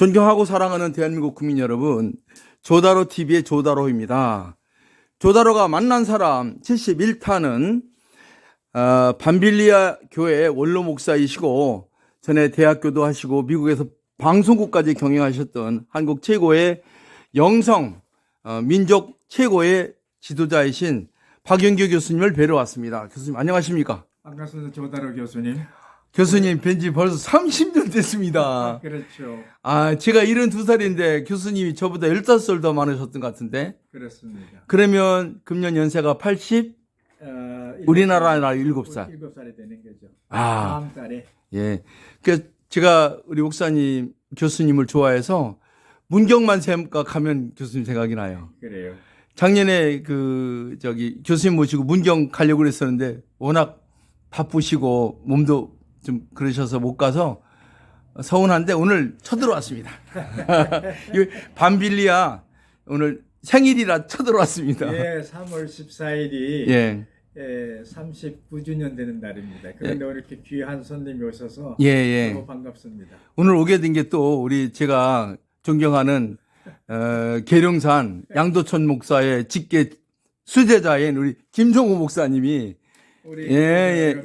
존경하고 사랑하는 대한민국 국민 여러분, 조다로 TV의 조다로입니다. 조다로가 만난 사람 71타는 반빌리아 교회 원로 목사이시고 전에 대학교도 하시고 미국에서 방송국까지 경영하셨던 한국 최고의 영성 민족 최고의 지도자이신 박영규 교수님을 뵈러 왔습니다. 교수님 안녕하십니까? 반갑습니다. 조다로 교수님. 교수님 뵌지 벌써 30년 됐습니다. 그렇죠. 제가 72살인데 교수님이 저보다 15살 더 많으셨던 것 같은데. 그렇습니다. 그러면 금년 연세가 80? 우리나라 7살. 7살이 되는 거죠. 아. 다음 달에. 예. 제가 우리 목사님, 교수님을 좋아해서 문경만 생각하면 교수님 생각이 나요. 그래요. 작년에 교수님 모시고 문경 가려고 그랬었는데 워낙 바쁘시고 몸도 좀 그러셔서 못 가서 서운한데 오늘 쳐들어왔습니다. 반빌리아 오늘 생일이라 쳐들어왔습니다. 예, 3월 14일이 예. 39주년 되는 날입니다. 그런데 오늘 이렇게 귀한 손님이 오셔서 예. 너무 반갑습니다. 오늘 오게 된 게 또 제가 존경하는 계룡산 양도천 목사의 직계 수제자인 우리 김종호 목사님이 예.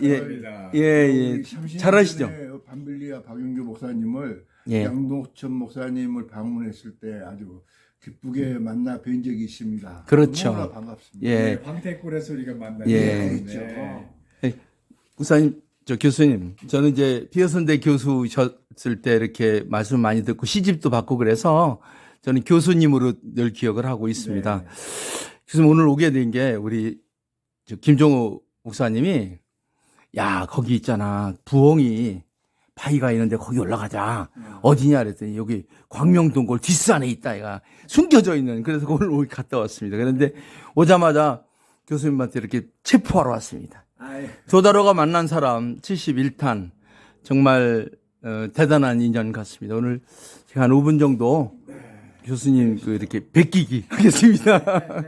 잘하시죠? 반빌리아 박영규 목사님을 예. 양도천 목사님을 방문했을 때 아주 기쁘게 만나 뵌 적이 있습니다. 그렇죠. 너무나 반갑습니다. 예. 네, 광택골에서 우리가 만나요. 예. 그렇죠. 목사님, 교수님, 저는 이제 비어선대 교수셨을 때 이렇게 말씀 많이 듣고 시집도 받고 그래서 저는 교수님으로 늘 기억을 하고 있습니다. 네. 교수님 오늘 오게 된 게 우리 김종호 목사님이 거기 있잖아. 부엉이 바위가 있는데 거기 올라가자. 어디냐 그랬더니 여기 광명동굴 뒷산에 있다. 얘가 숨겨져 있는. 그래서 오늘 갔다 왔습니다. 그런데 오자마자 교수님한테 이렇게 체포하러 왔습니다. 조다로가 만난 사람 71탄 정말 대단한 인연 같습니다. 오늘 제가 한 5분 정도 교수님 이렇게 베끼기 하겠습니다.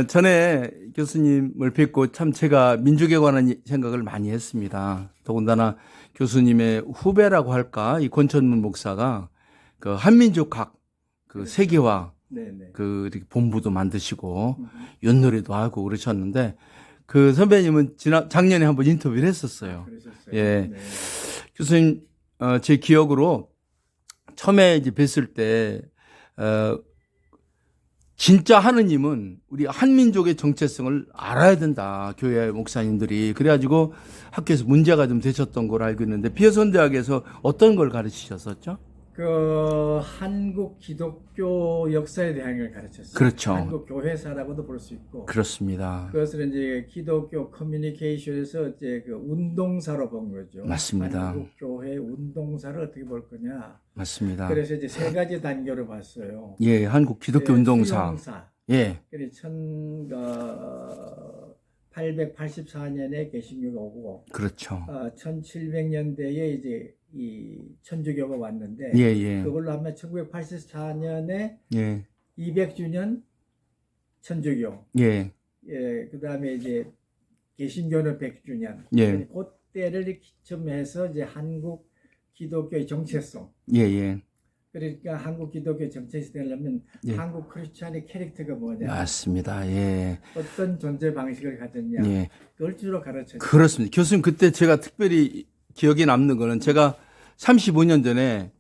전에 교수님을 뵙고 참 제가 민족에 관한 생각을 많이 했습니다. 더군다나 교수님의 후배라고 할까? 이 권천문 목사가 그 한민족학 세계화 이렇게 본부도 만드시고 윷놀이도 하고 그러셨는데 그 선배님은 작년에 한번 인터뷰를 했었어요. 그러셨어요. 예. 네. 교수님, 제 기억으로 처음에 이제 뵀을 때, 진짜 하느님은 우리 한민족의 정체성을 알아야 된다. 교회 목사님들이. 그래가지고 학교에서 문제가 좀 되셨던 걸 알고 있는데, 비어선대학에서 어떤 걸 가르치셨었죠? 한국 기독교 역사에 대한 걸 가르쳤어요. 그렇죠. 한국 교회사라고도 볼 수 있고. 그렇습니다. 그것을 이제 기독교 커뮤니케이션에서 이제 운동사로 본 거죠. 맞습니다. 한국 교회 운동사를 어떻게 볼 거냐. 맞습니다. 그래서 이제 세 가지 단계로 봤어요. 예, 한국 기독교 운동사. 수용사. 예. 그래서 1884년에 개신교가 오고, 그렇죠. 1700년대에 이제 이 천주교가 왔는데, 예. 그걸로 하면 1984년에 예. 200주년 천주교, 예. 그 다음에 이제 개신교는 100주년. 예. 그때를 기점해서 이제 한국 기독교의 정체성. 예. 그러니까 한국 기독교 정체성이 되려면 예. 한국 크리스찬의 캐릭터가 뭐냐. 맞습니다. 예. 어떤 존재 방식을 가졌냐. 예. 그걸 주로 가르쳐요. 그렇습니다. 교수님, 그때 제가 특별히 기억에 남는 거는 제가 35년 전에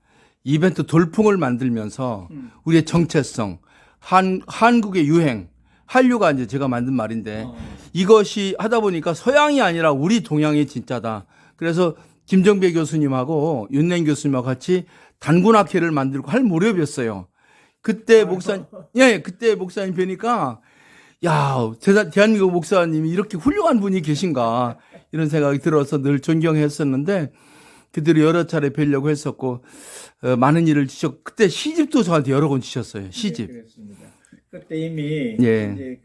이벤트 돌풍을 만들면서 우리의 정체성, 한국의 유행, 한류가 이제 제가 만든 말인데 이것이 하다 보니까 서양이 아니라 우리 동양이 진짜다. 그래서 김정배 교수님하고 윤냉 교수님하고 같이 단군학회를 만들고 할 무렵이었어요. 그때 그때 목사님 뵈니까 대한민국 목사님이 이렇게 훌륭한 분이 계신가 이런 생각이 들어서 늘 존경했었는데 그들이 여러 차례 뵈려고 했었고 많은 일을 지셨고 그때 시집도 저한테 여러 권 주셨어요. 시집. 네, 그렇습니다. 그때 이미 예. 이제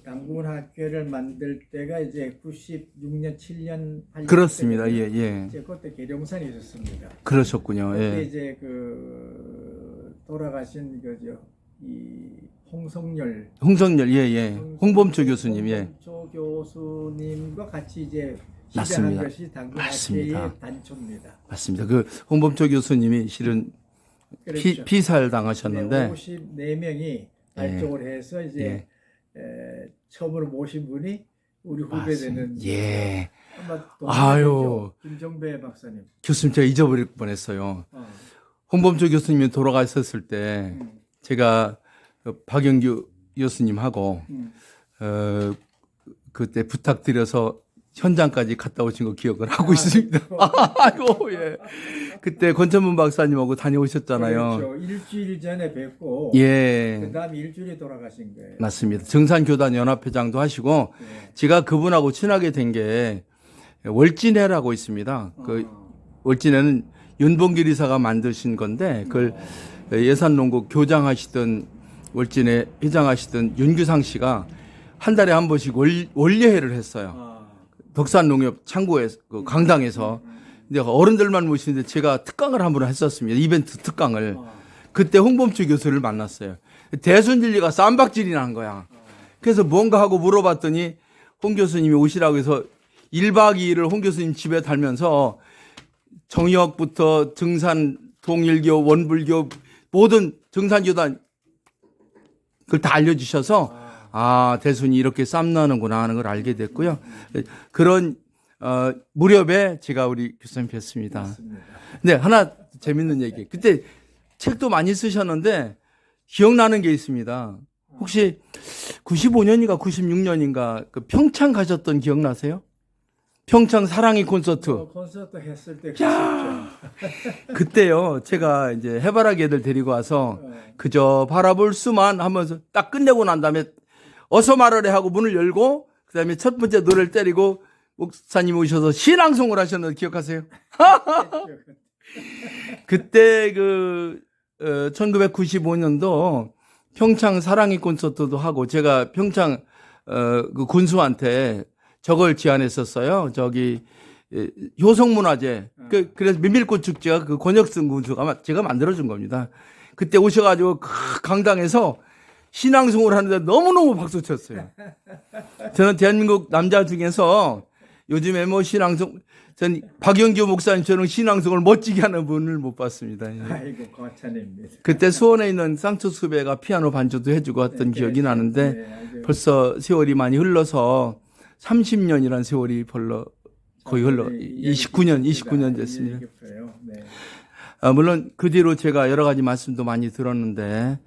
단군학교를 만들 때가 이제 96년, 7년, 8년 그렇습니다. 예. 이제 그때 계룡산에 있었습니다. 그러셨군요. 그때 예. 이제 돌아가신 이 홍성열, 예. 홍범초 교수님. 예. 홍범초 교수님과 같이 이제 맞습니다. 시작한 것이 단군학회의 맞습니다. 단초입니다. 맞습니다. 그 홍범초 교수님이 실은 그렇죠. 피살 당하셨는데 54명이 발족을 해서 이제 처음으로 모신 분이 우리 후배되는 예. 아마 아유. 동생이죠. 김정배 박사님. 교수님 제가 잊어버릴 뻔했어요. 어. 홍범조 교수님이 돌아가셨을 때 음. 제가 박영규 교수님하고 음. 그때 부탁드려서 현장까지 갔다 오신 거 기억을 하고 있습니다. 아이고 예. 그때 권천문 박사님하고 다녀오셨잖아요. 그렇죠. 일주일 전에 뵙고 예. 그다음에 일주일에 돌아가신 거예요. 맞습니다. 정산교단 연합회장도 하시고 네. 제가 그분하고 친하게 된 게 월진회라고 있습니다. 그 월진회는 윤봉길 이사가 만드신 건데 그걸 예산농구 교장하시던 월진회 회장하시던 윤규상 씨가 한 달에 한 번씩 원례회를 했어요. 덕산농협 창고에서 그 강당에서. 근데 어른들만 모시는데 제가 특강을 한 번 했었습니다. 이벤트 특강을. 그때 홍범주 교수를 만났어요. 대순진리가 쌈박질이 난 거야. 그래서 뭔가 하고 물어봤더니 홍 교수님이 오시라고 해서 1박 2일을 홍 교수님 집에 달면서 정역부터 증산, 동일교, 원불교 모든 정산교단 그걸 다 알려주셔서 대순이 이렇게 쌈나는구나 하는 걸 알게 됐고요. 그런 무렵에 제가 우리 교수님 뵀습니다. 근데 하나 재밌는 얘기. 그때 책도 많이 쓰셨는데 기억나는 게 있습니다. 혹시 95년인가 96년인가 그 평창 가셨던 기억나세요? 평창 사랑의 콘서트. 콘서트 했을 때 갔었죠. 그때요. 제가 이제 해바라기 애들 데리고 와서 그저 바라볼 수만 하면서 딱 끝내고 난 다음에 어서 말하래 하고 문을 열고 그다음에 첫 번째 노래를 때리고 목사님 오셔서 신앙송을 하셨는데 기억하세요? 그때 1995년도 평창 사랑의 콘서트도 하고 제가 평창 그 군수한테 저걸 제안했었어요. 저기 효성문화재. 그래서 민밀꽃 축제가 그 권혁승 군수가 제가 만들어준 겁니다. 그때 오셔가지고 강당에서 신앙송을 하는데 너무너무 박수 쳤어요. 저는 대한민국 남자 중에서 요즘에 뭐 신앙송, 전 박영규 목사님처럼 신앙송을 멋지게 하는 분을 못 봤습니다. 아이고 과찬입니다. 그때 수원에 있는 쌍초수 후배가 피아노 반주도 해주고 했던 기억이 나는데 벌써 세월이 많이 흘러서 30년이란 세월이 거의 흘러 29년 됐습니다. 물론 그 뒤로 제가 여러 가지 말씀도 많이 들었는데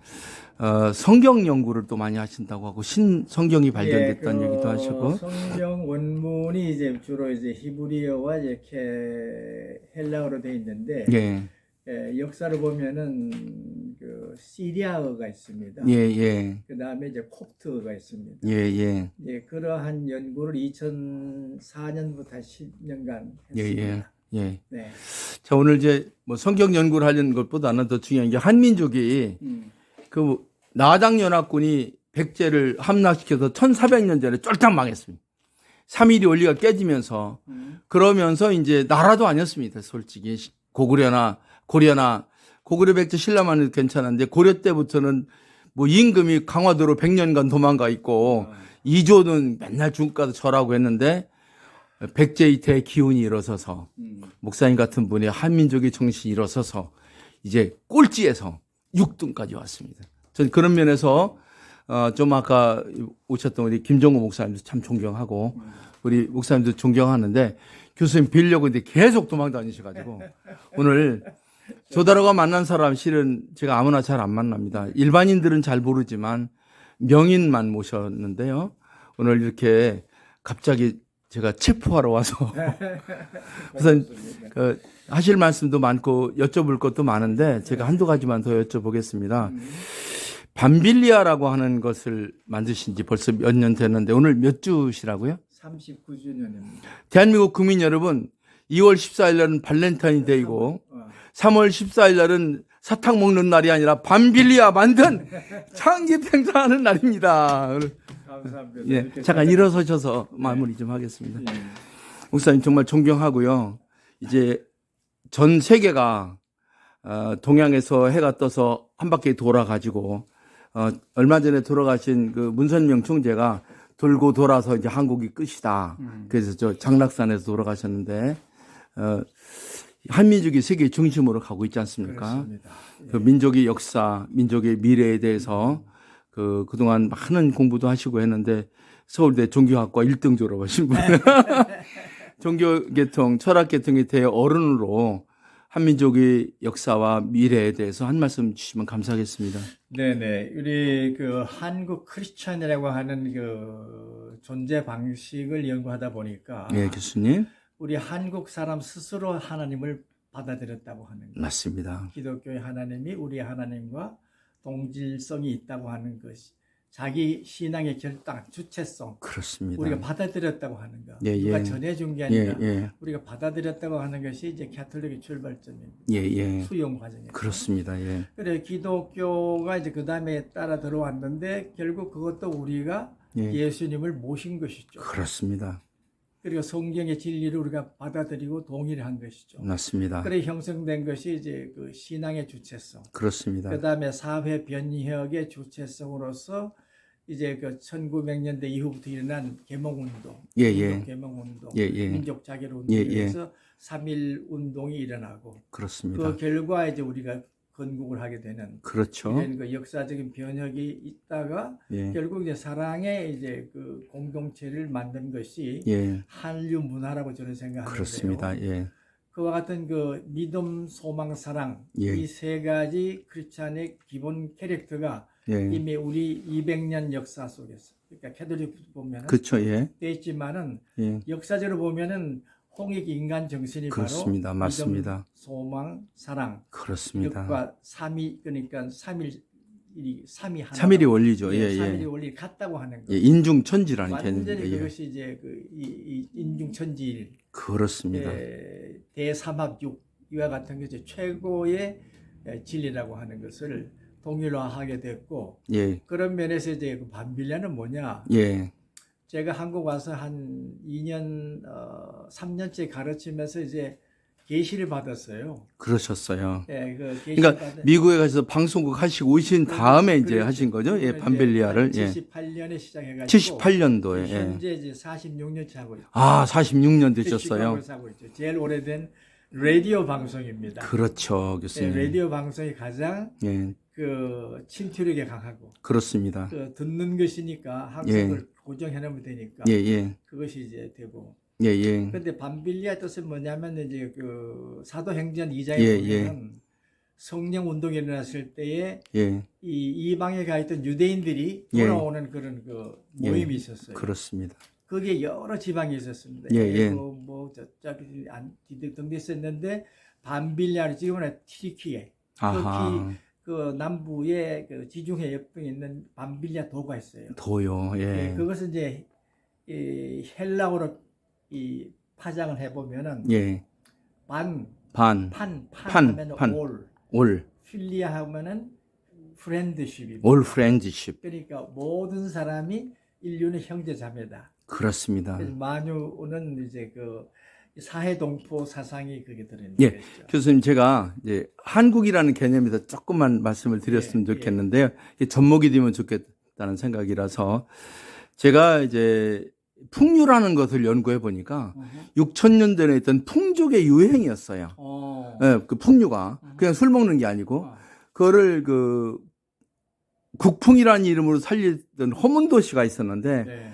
성경 연구를 또 많이 하신다고 하고 신성경이 발견됐다는 얘기도 하시고 성경 원문이 이제 주로 이제 히브리어와 이제 헬라어로 돼 있는데 역사를 보면은 그 시리아어가 있습니다. 그 다음에 이제 콥트어가 있습니다. 그러한 연구를 2004년부터 10년간 했습니다. 자, 오늘 이제 뭐 성경 연구를 하려는 것보다는 더 중요한 게 한민족이 그 나당연합군이 백제를 함락시켜서 1400년 전에 쫄딱 망했습니다. 3.1이 원리가 깨지면서 그러면서 이제 나라도 아니었습니다. 솔직히 고구려나 고구려 백제 신라만 해도 괜찮은데 고려 때부터는 뭐 임금이 강화도로 100년간 도망가 있고 이조는 맨날 중국 가서 절하고 했는데 백제의 대기운이 일어서서 목사님 같은 분의 한민족의 정신이 일어서서 이제 꼴찌에서 6등까지 왔습니다. 저는 그런 면에서 좀 아까 오셨던 우리 김정우 목사님도 참 존경하고 우리 목사님도 존경하는데 교수님 뵈려고 근데 계속 도망 다니셔가지고 오늘 조다로가 만난 사람 실은 제가 아무나 잘 안 만납니다. 일반인들은 잘 모르지만 명인만 모셨는데요. 오늘 이렇게 갑자기 제가 체포하러 와서 우선 하실 말씀도 많고 여쭤볼 것도 많은데 제가 한두 가지만 더 여쭤보겠습니다. 밤빌리아라고 하는 것을 만드신 지 벌써 몇 년 됐는데 오늘 몇 주시라고요? 39주년입니다. 대한민국 국민 여러분 2월 14일 날은 발렌타인데이고 3월 14일 날은 사탕 먹는 날이 아니라 밤빌리아 만든 창립행사하는 날입니다. 감사합니다. 잠깐 일어서셔서 마무리 좀 하겠습니다. 목사님 정말 존경하고요. 이제 전 세계가 동양에서 해가 떠서 한 바퀴 돌아가지고 얼마 전에 돌아가신 그 문선명 총재가 돌고 돌아서 이제 한국이 끝이다. 그래서 저 장락산에서 돌아가셨는데 한민족이 세계 중심으로 가고 있지 않습니까? 그렇습니다. 그 민족의 역사, 민족의 미래에 대해서 그동안 많은 공부도 하시고 했는데 서울대 종교학과 1등 졸업하신 분. 종교계통, 철학계통의 대어른으로 한민족의 역사와 미래에 대해서 한 말씀 주시면 감사하겠습니다. 네네. 우리 그 한국 크리스천이라고 하는 그 존재 방식을 연구하다 보니까 예, 교수님. 우리 한국 사람 스스로 하나님을 받아들였다고 하는 것. 맞습니다. 기독교의 하나님이 우리 하나님과 동질성이 있다고 하는 것이 자기 신앙의 결단, 주체성, 그렇습니다. 우리가 받아들였다고 하는 것. 예, 누가 예. 전해준 게 예, 아니라 예. 우리가 받아들였다고 하는 것이 이제 캐톨릭의 출발점입니다. 예, 예. 수용 과정이죠. 그렇습니다. 예. 그래 기독교가 이제 그 다음에 따라 들어왔는데 결국 그것도 우리가 예. 예수님을 모신 것이죠. 그렇습니다. 그리고 성경의 진리를 우리가 받아들이고 동의를 한 것이죠. 맞습니다. 그래 형성된 것이 이제 그 신앙의 주체성. 그렇습니다. 그 다음에 사회 변혁의 주체성으로서 이제 그 1900년대 이후부터 일어난 계몽운동, 예, 예. 계몽운동, 예, 예. 민족 자결 예, 예. 운동에서 3.1 운동이 일어나고 그렇습니다. 그 결과 이제 우리가 건국을 하게 되는 그렇죠. 이런 그 역사적인 변혁이 있다가 예. 결국 이제 사랑의 이제 그 공동체를 만든 것이 예. 한류 문화라고 저는 생각하는데요. 그렇습니다. 예. 그와 같은 그 믿음, 소망, 사랑 예. 이 세 가지 크리스찬의 기본 캐릭터가 예. 이미 우리 200년 역사 속에서 그러니까 캐톨릭 보면은 그렇죠. 예. 돼 있지만은 예. 역사적으로 보면은 홍익 인간 정신이 그렇습니다. 바로 맞습니다. 믿음, 소망, 사랑 그렇습니다. 과 삼위 그러니까 삼위 하나. 3일이 원리죠. 예, 삼일이 예. 원리 같다고 하는 거. 예. 인중천지라는 완전히 개념입니다. 예. 그것이 이제 이 인중천지일 그렇습니다. 대삼합육 이와 같은 것이 최고의 진리라고 하는 것을 동일화하게 됐고 예. 그런 면에서 이제 그 반빌라는 뭐냐? 예. 제가 한국 와서 한 2년 3년째 가르치면서 이제 계시를 받았어요. 그러셨어요. 예, 그 계시를 그러니까 받은 미국에 가서 방송국 하시고 오신 다음에 이제 그렇죠. 하신 거죠? 예, 그거는 반벨리아를. 이제 예. 78년에 시작해가지고 78년도에. 예. 현재 이제 46년째 하고 있죠. 아, 46년 되셨어요. 시카고에서 하고 있죠. 제일 오래된 라디오 방송입니다. 그렇죠, 예, 교수님. 라디오 방송이 가장 예. 그 침투력이 강하고 그렇습니다. 그 듣는 것이니까 항목을 고정해 놓으면 되니까 예, 예. 그것이 이제 되고. 예, 예. 근데 반빌리아 뜻은 뭐냐면 이제 그 사도행전 2장에 예, 보면 성령 운동이 일어났을 때에 예. 이 이방에 가 있던 유대인들이 예. 돌아오는 그런 그 모임이 있었어요. 그렇습니다. 거기에 여러 지방이 있었습니다. 예, 예. 뭐 저기 등등 있었는데 반빌리아를 지금은 튀르키예, 아하. 그 남부의 그 지중해 옆에 있는 반빌리아 도가 있어요. 도요. 예. 예, 그것은 이제 이 헬라어로 이 파장을 해보면은 예. 반 반, 하면 판. 올, 올, 필리아 하면은 프렌드십입니다. 올 프렌드십. 그러니까 모든 사람이 인류는 형제 자매다. 그렇습니다. 그래서 만유는 이제 그 사회 동포 사상이 그게 들어있는 예. 거죠. 교수님, 제가 이제 한국이라는 개념에서 조금만 말씀을 드렸으면 예, 예. 좋겠는데요. 이게 접목이 되면 좋겠다는 생각이라서 제가 이제 풍류라는 것을 연구해 보니까 6000년대에 있던 풍족의 유행이었어요. 예, 그 풍류가 그냥 술 먹는 게 아니고 그거를 그 국풍이라는 이름으로 살리던 허문도 씨가 있었는데 네.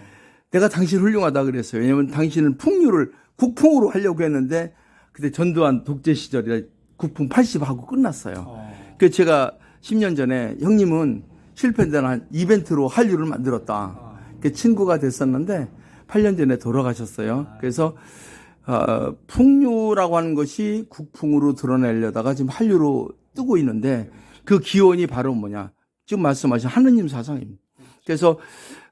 내가 당신 훌륭하다 그랬어요. 왜냐하면 당신은 풍류를 국풍으로 하려고 했는데 그때 전두환 독재 시절에 국풍 80하고 끝났어요. 그래서 제가 10년 전에 형님은 실패된 한 이벤트로 한류를 만들었다. 그 친구가 됐었는데 8년 전에 돌아가셨어요. 그래서 풍류라고 하는 것이 국풍으로 드러내려다가 지금 한류로 뜨고 있는데 그 기원이 바로 뭐냐? 지금 말씀하신 하느님 사상입니다. 그래서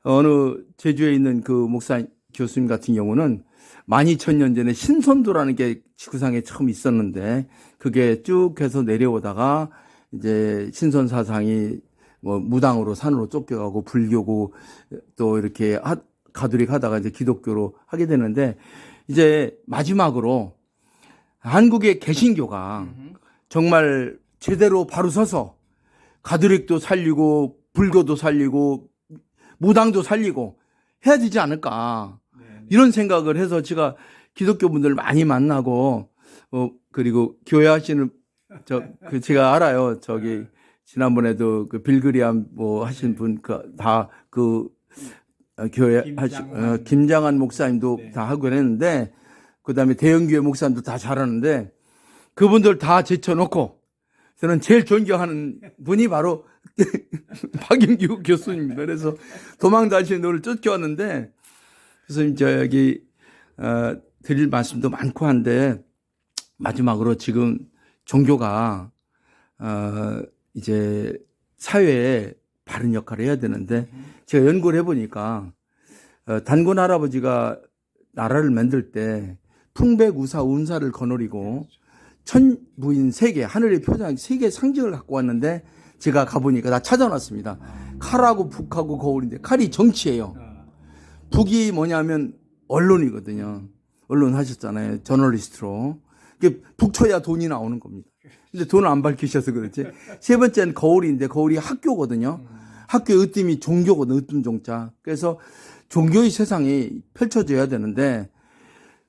어느 제주에 있는 그 목사 교수님 같은 경우는 12,000년 전에 신선도라는 게 지구상에 처음 있었는데 그게 쭉 해서 내려오다가 이제 신선 사상이 뭐 무당으로 산으로 쫓겨가고 불교고 또 이렇게 가톨릭 하다가 이제 기독교로 하게 되는데 이제 마지막으로 한국의 개신교가 정말 제대로 바로 서서 가톨릭도 살리고 불교도 살리고 무당도 살리고 해야 되지 않을까 이런 생각을 해서 제가 기독교 분들 많이 만나고 그리고 교회 하시는 그 제가 알아요. 저기 지난번에도 그 빌그리암 뭐 하신 분 그 교회 김장한. 김장한 목사님도 네. 다 하고 그랬는데 그다음에 대형교회 목사님도 다 잘하는데 그분들 다 제쳐놓고 저는 제일 존경하는 분이 바로 박영규 교수님입니다. 그래서 도망다니시는 분을 쫓겨왔는데 그래서 저기 드릴 말씀도 많고 한데 마지막으로 지금 종교가 이제 사회에 바른 역할을 해야 되는데 제가 연구를 해보니까 단군 할아버지가 나라를 만들 때 풍백우사 운사를 거느리고 천부인 세계 하늘의 표상 세계 상징을 갖고 왔는데 제가 가보니까 다 찾아놨습니다. 칼하고 북하고 거울인데 칼이 정치예요. 북이 뭐냐면 언론이거든요. 언론 하셨잖아요. 저널리스트로. 북쳐야 돈이 나오는 겁니다. 근데 돈을 안 밝히셔서 그렇지. 세 번째는 거울인데 거울이 학교거든요. 학교의 으뜸이 종교거든, 으뜸 종자. 그래서 종교의 세상이 펼쳐져야 되는데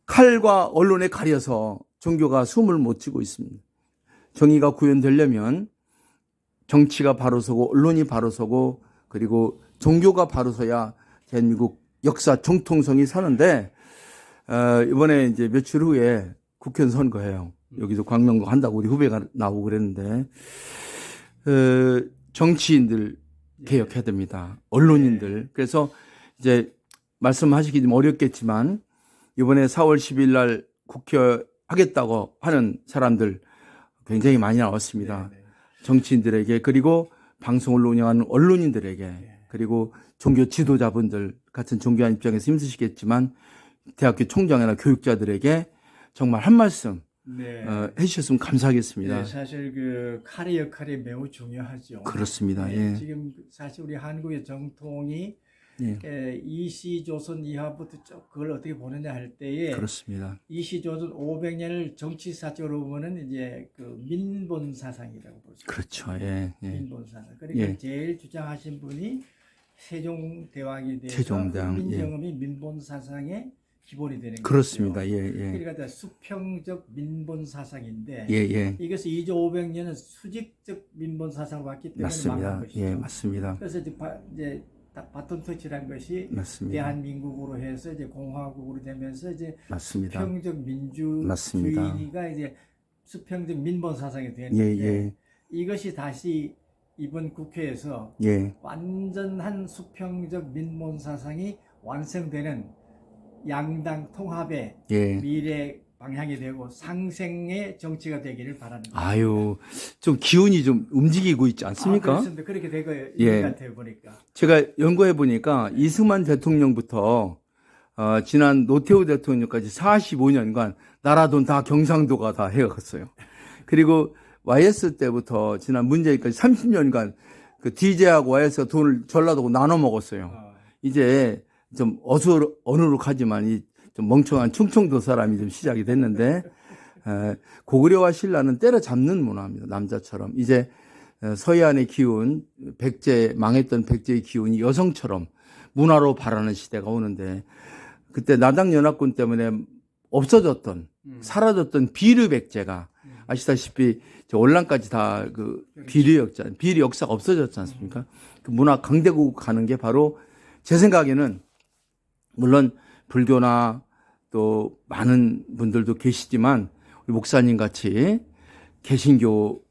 칼과 언론에 가려서 종교가 숨을 못 쉬고 있습니다. 정의가 구현되려면 정치가 바로 서고 언론이 바로 서고 그리고 종교가 바로 서야 대한민국 역사 정통성이 사는데 이번에 이제 며칠 후에 국회의원 선거예요. 여기서 광명고 한다고 우리 후배가 나오고 그랬는데 정치인들 개혁해야 됩니다. 언론인들. 그래서 이제 말씀하시기 좀 어렵겠지만 이번에 4월 10일 날 국회 하겠다고 하는 사람들 굉장히 많이 나왔습니다. 정치인들에게 그리고 방송을 운영하는 언론인들에게 그리고 종교 지도자분들 같은 종교한 입장에서 힘드시겠지만 대학교 총장이나 교육자들에게 정말 한 말씀 해주셨으면 감사하겠습니다. 네, 사실 그 칼의 역할이 매우 중요하죠. 그렇습니다. 네, 예. 지금 사실 우리 한국의 정통이 이시조선 이하부터 그걸 어떻게 보느냐 할 때에 그렇습니다. 이시조선 500년을 정치사적으로 보면은 이제 그 민본 사상이라고 볼 수 있어요. 그렇죠. 예. 예. 민본 사상. 그러니까 예. 제일 주장하신 분이 세종대왕에 대해서 세종대왕, 민정음이 민본 사상의 기본이 되는 그렇습니다. 거죠. 예. 예. 그러니까 수평적 민본 사상인데 예. 예. 이것을 2조 500년은 수직적 민본 사상을 봤기 때문에 망한 맞습니다. 것이죠. 예, 맞습니다. 그래서 이제 바톤 터치라는 것이 맞습니다. 대한민국으로 해서 이제 공화국으로 되면서 이제 맞습니다. 수평적 맞습니다. 민주주의가 이제 수평적 민본 사상이 예, 되는데 예. 이것이 다시 이번 국회에서 예. 완전한 수평적 민본 사상이 완성되는 양당 통합의 예. 미래 방향이 되고 상생의 정치가 되기를 바라는 거예요. 아유, 좀 기운이 좀 움직이고 있지 않습니까? 그렇습니다. 그렇게 되고 있는 예. 것 같아요, 보니까. 제가 연구해 보니까 이승만 대통령부터 지난 노태우 대통령까지 45년간 나라 돈 다 경상도가 다 해갔어요. 그리고 YS 때부터 지난 문재인까지 30년간 그 DJ하고 YS가 돈을 전라도고 나눠 먹었어요. 이제 좀 어누룩하지만 이 좀 멍청한 충청도 사람이 좀 시작이 됐는데 고구려와 신라는 때려잡는 문화입니다. 남자처럼 이제 서해안의 기운, 망했던 백제의 기운이 여성처럼 문화로 발하는 시대가 오는데 그때 나당연합군 때문에 없어졌던 사라졌던 비류 백제가 아시다시피 올란까지 다 그 비류 역사가 없어졌지 않습니까? 그 문화 강대국 가는 게 바로 제 생각에는 물론 불교나 또 많은 분들도 계시지만 우리 목사님 같이 개신교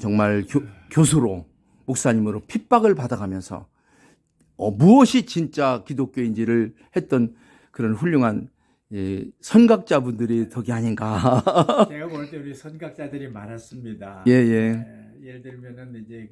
정말 교수로 목사님으로 핍박을 받아가면서 무엇이 진짜 기독교인지를 했던 그런 훌륭한 선각자분들이 덕이 아닌가. 제가 볼 때 우리 선각자들이 많았습니다. 예, 예. 예를 들면은 이제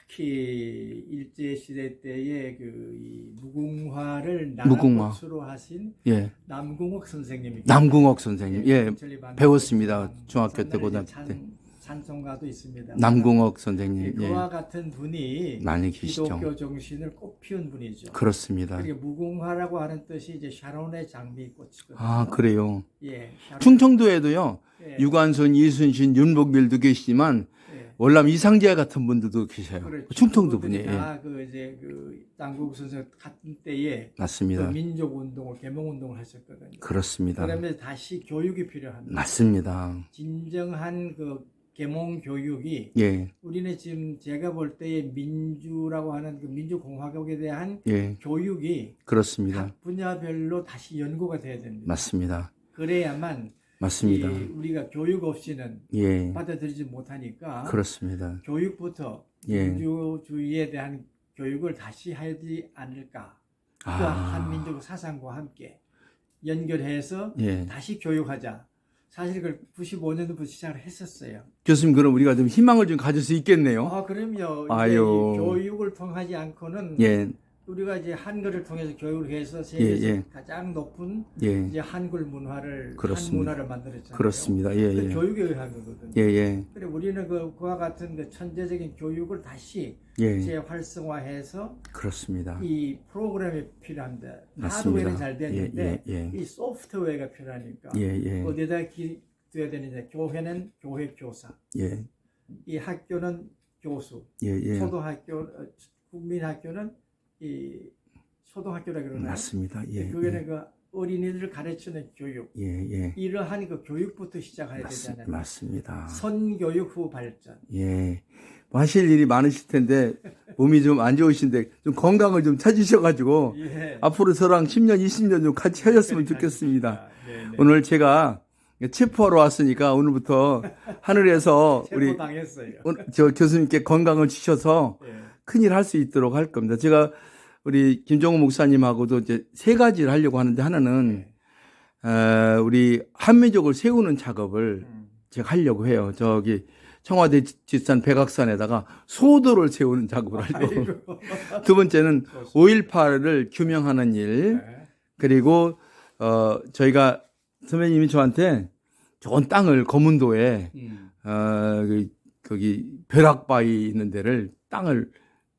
특히 일제 시대 때에 이 무궁화를 나라꽃으로 하신 예. 남궁옥 선생님이 남궁옥 선생님. 예. 천천히 반갑습니다. 배웠습니다. 중학교 때, 고등학교 때. 찬송가도 있습니다. 남궁옥 선생님. 예. 그와 같은 분이 많이 계시죠. 기독교 정신을 꽃피운 분이죠. 그렇습니다. 그게 무궁화라고 하는 뜻이 이제 샤론의 장미꽃이거든요. 아, 그래요. 예. 샤론. 충청도에도요. 예. 유관순, 이순신, 윤복길도 계시지만 예. 월남 이상재 같은 분들도 계셔요. 그렇죠. 충청도 그분들이 분이에요. 예. 다그 이제 그 당국 선생 같은 때에 그 맞습니다. 민족 운동을 계몽 운동을 하셨거든요. 그렇습니다. 그러면 다시 교육이 필요합니다. 맞습니다. 진정한 그 계몽 교육이 예, 우리는 지금 제가 볼 때의 민주라고 하는 그 민주공화국에 대한 예, 교육이 그렇습니다. 각 분야별로 다시 연구가 돼야 됩니다. 맞습니다. 그래야만 맞습니다. 우리가 교육 없이는 예, 받아들이지 못하니까 그렇습니다. 교육부터 예. 민주주의에 대한 교육을 다시 하지 않을까. 그 아, 한민족 사상과 함께 연결해서 예. 다시 교육하자. 사실 그걸 95년도부터 시작을 했었어요. 교수님, 그럼 우리가 좀 희망을 좀 가질 수 있겠네요. 아, 그럼요. 이제 아유. 이 교육을 통하지 않고는 예, 우리가 이제 한글을 통해서 교육을 해서 세계에서 예. 가장 높은 예, 이제 한글 문화를 그렇습니다. 한 문화를 만들었잖아요. 그렇습니다. 예, 그 예. 교육에 의한 거거든요. 예, 예, 그래 우리는 그와 같은 그 천재적인 교육을 다시 예. 재활성화해서 그렇습니다. 이 프로그램이 필요합니다. 맞습니다. 하드웨어는 잘 됐는데 예, 예, 이 소프트웨어가 필요하니까 예, 예, 어디다 기둬야 되느냐. 교회는 교회 교사, 예, 이 학교는 교수, 예, 예. 초등학교, 국민학교는 이 초등학교라 그러나요? 맞습니다. 예, 그게는 그 어린이들을 가르치는 교육. 예, 예. 이러한 그 교육부터 시작해야 되잖아요. 맞습니다. 선교육 후 발전. 예. 뭐 하실 일이 많으실 텐데 몸이 좀 안 좋으신데 좀 건강을 좀 찾으셔가지고 예. 앞으로 저랑 10년, 20년 좀 같이 하셨으면 좋겠습니다. 네네. 오늘 제가 체포하러 왔으니까 오늘부터 하늘에서 우리 체포당했어요. 저 교수님께 건강을 주셔서 예. 큰일 할 수 있도록 할 겁니다. 제가 우리 김종호 목사님하고도 이제 세 가지를 하려고 하는데 하나는 우리 한민족을 세우는 작업을 제가 하려고 해요. 저기 청와대 뒷산 백악산에다가 소도를 세우는 작업을 하려고. 두 번째는 5.18을 규명하는 일. 네. 그리고 저희가 선배님이 저한테 좋은 땅을 거문도에 거기 벼락바위 있는 데를 땅을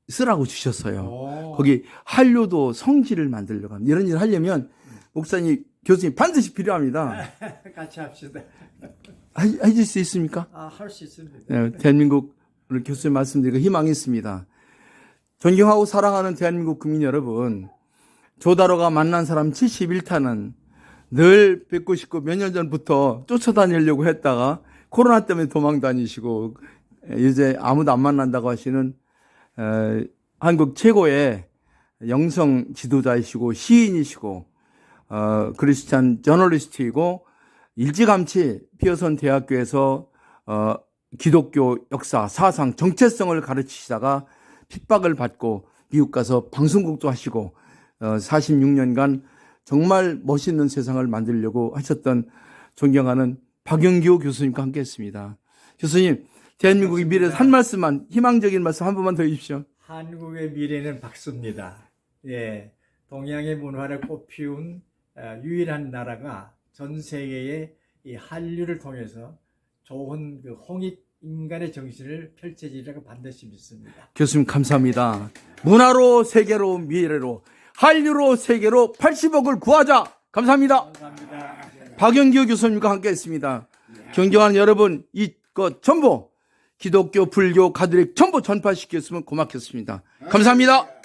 쓰라고 주셨어요. 오. 거기 한류도 성지를 만들려고 합니다. 이런 일을 하려면 목사님, 교수님 반드시 필요합니다. 같이 합시다. 해줄 수 있습니까? 아, 할 수 있습니다. 네, 대한민국 오늘 교수님 말씀드리고 희망이 있습니다. 존경하고 사랑하는 대한민국 국민 여러분, 조다로가 만난 사람 71타는 늘 뵙고 싶고 몇 년 전부터 쫓아다니려고 했다가 코로나 때문에 도망 다니시고 이제 아무도 안 만난다고 하시는 한국 최고의 영성 지도자이시고 시인이시고 크리스찬 저널리스트이고 일찌감치 피어선 대학교에서 기독교 역사, 사상, 정체성을 가르치시다가 핍박을 받고 미국 가서 방송국도 하시고 46년간 정말 멋있는 세상을 만들려고 하셨던 존경하는 박영규 교수님과 함께했습니다. 교수님, 대한민국의 미래에서 한 말씀만, 희망적인 말씀 한 번만 더 해주십시오. 한국의 미래는 박수입니다. 예, 동양의 문화를 꽃피운 유일한 나라가 전 세계에 이 한류를 통해서 좋은 그 홍익 인간의 정신을 펼쳐지리라고 반드시 믿습니다. 교수님 감사합니다. 문화로 세계로 미래로 한류로 세계로 80억을 구하자. 감사합니다. 감사합니다. 박영규 교수님과 함께했습니다. 존경하는 여러분, 이것 전부 기독교, 불교, 가톨릭 전부 전파시켰으면 고맙겠습니다. 감사합니다.